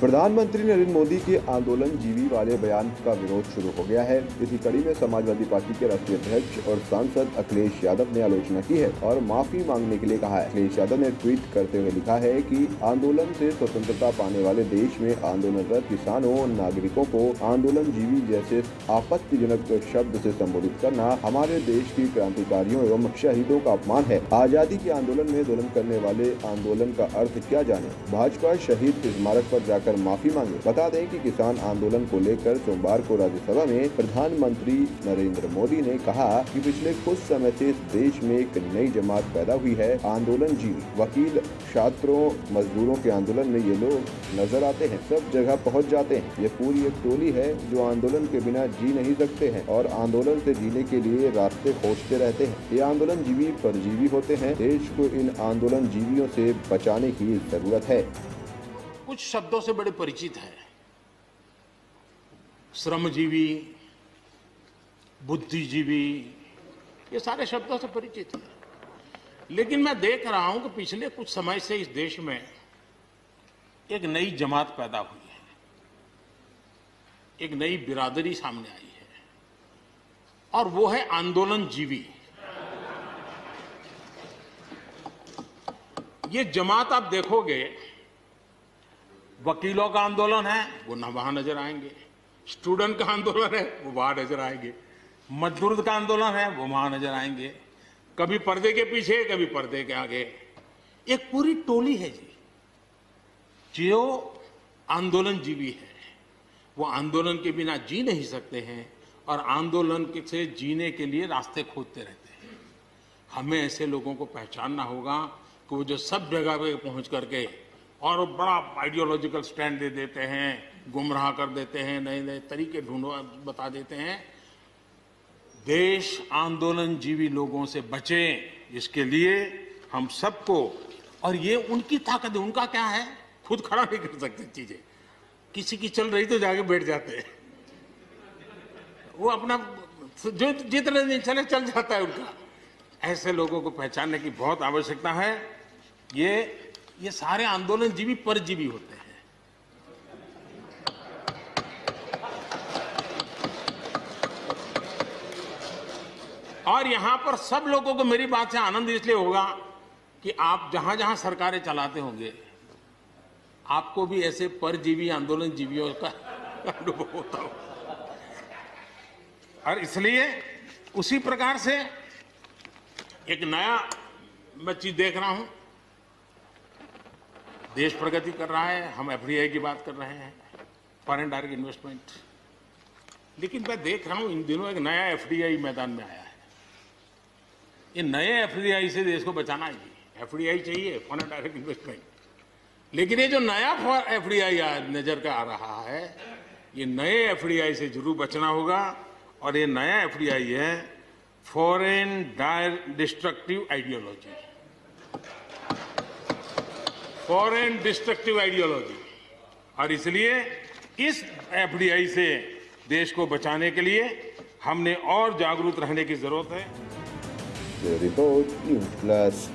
प्रधानमंत्री नरेंद्र मोदी के आंदोलन जीवी वाले बयान का विरोध शुरू हो गया है। इसी कड़ी में समाजवादी पार्टी के राष्ट्रीय अध्यक्ष और सांसद अखिलेश यादव ने आलोचना की है और माफी मांगने के लिए कहा है। अखिलेश यादव ने ट्वीट करते हुए लिखा है कि आंदोलन से स्वतंत्रता पाने वाले देश में आंदोलनरत किसानों और नागरिकों को आंदोलन जीवी जैसे आपत्तिजनक शब्द से संबोधित करना हमारे देश के क्रांतिकारियों एवं शहीदों का अपमान है। आजादी के आंदोलन में दोलन करने वाले आंदोलन का अर्थ क्या जाने। भाजपा शहीद स्मारक पर जाकर माफी मांगे। बता दें कि किसान आंदोलन को लेकर सोमवार को राज्यसभा में प्रधानमंत्री नरेंद्र मोदी ने कहा कि पिछले कुछ समय से इस देश में एक नई जमात पैदा हुई है, आंदोलन जीवी। वकील, छात्रों, मजदूरों के आंदोलन में ये लोग नजर आते हैं, सब जगह पहुंच जाते हैं। ये पूरी एक टोली है जो आंदोलन के बिना जी नहीं सकते हैं और आंदोलन से जीने के लिए रास्ते खोजते रहते हैं। ये आंदोलन जीवी परजीवी होते हैं। देश को इन आंदोलन जीवियों से बचाने की जरूरत है। कुछ शब्दों से बड़े परिचित है। श्रमजीवी, बुद्धिजीवी, ये सारे शब्दों से परिचित है। लेकिन मैं देख रहा हूं कि पिछले कुछ समय से इस देश में एक नई जमात पैदा हुई है, एक नई बिरादरी सामने आई है और वो है आंदोलन जीवी। ये जमात आप देखोगे, वकीलों का आंदोलन है वो वहां नजर आएंगे, स्टूडेंट का आंदोलन है वो वहां नजर आएंगे, मजदूर का आंदोलन है वो वहां नजर आएंगे, कभी पर्दे के पीछे कभी पर्दे के आगे। एक पूरी टोली है जी जो आंदोलन जीवी है। वो आंदोलन के बिना जी नहीं सकते हैं और आंदोलन से जीने के लिए रास्ते खोजते रहते हैं। हमें ऐसे लोगों को पहचानना होगा कि वो जो सब जगह पे पहुंच करके और बड़ा आइडियोलॉजिकल स्टैंड दे देते हैं, गुमराह कर देते हैं, नए नए तरीके बता देते हैं। देश आंदोलन जीवी लोगों से बचे, इसके लिए हम सबको, और ये उनकी ताकत है। उनका क्या है, खुद खड़ा नहीं कर सकते चीजें, किसी की चल रही तो जाके बैठ जाते हैं। वो अपना जो जितने दिन चले चल जाता है उनका। ऐसे लोगों को पहचानने की बहुत आवश्यकता है। ये सारे आंदोलन जीवी परजीवी होते हैं। और यहां पर सब लोगों को मेरी बात से आनंद इसलिए होगा कि आप जहां जहां सरकारें चलाते होंगे, आपको भी ऐसे परजीवी आंदोलन जीवियों का अनुभव होता हो। और इसलिए उसी प्रकार से एक नया मैं चीज देख रहा हूं। देश प्रगति कर रहा है, हम एफडीआई की बात कर रहे हैं, फॉरेन डायरेक्ट इन्वेस्टमेंट। लेकिन मैं देख रहा हूं इन दिनों एक नया एफडीआई मैदान में आया है। ये नए एफडीआई से देश को बचाना है। एफडीआई चाहिए, फॉरेन डायरेक्ट इन्वेस्टमेंट। लेकिन ये जो नया एफडीआई नजर का आ रहा है, ये नए एफडीआई से जरूर बचना होगा। और ये नया एफडीआई है foreign direct destructive ideology, foreign destructive ideology. और इसलिए इस एफडीआई से देश को बचाने के लिए हमने और जागरूक रहने की जरूरत है। Report news plus.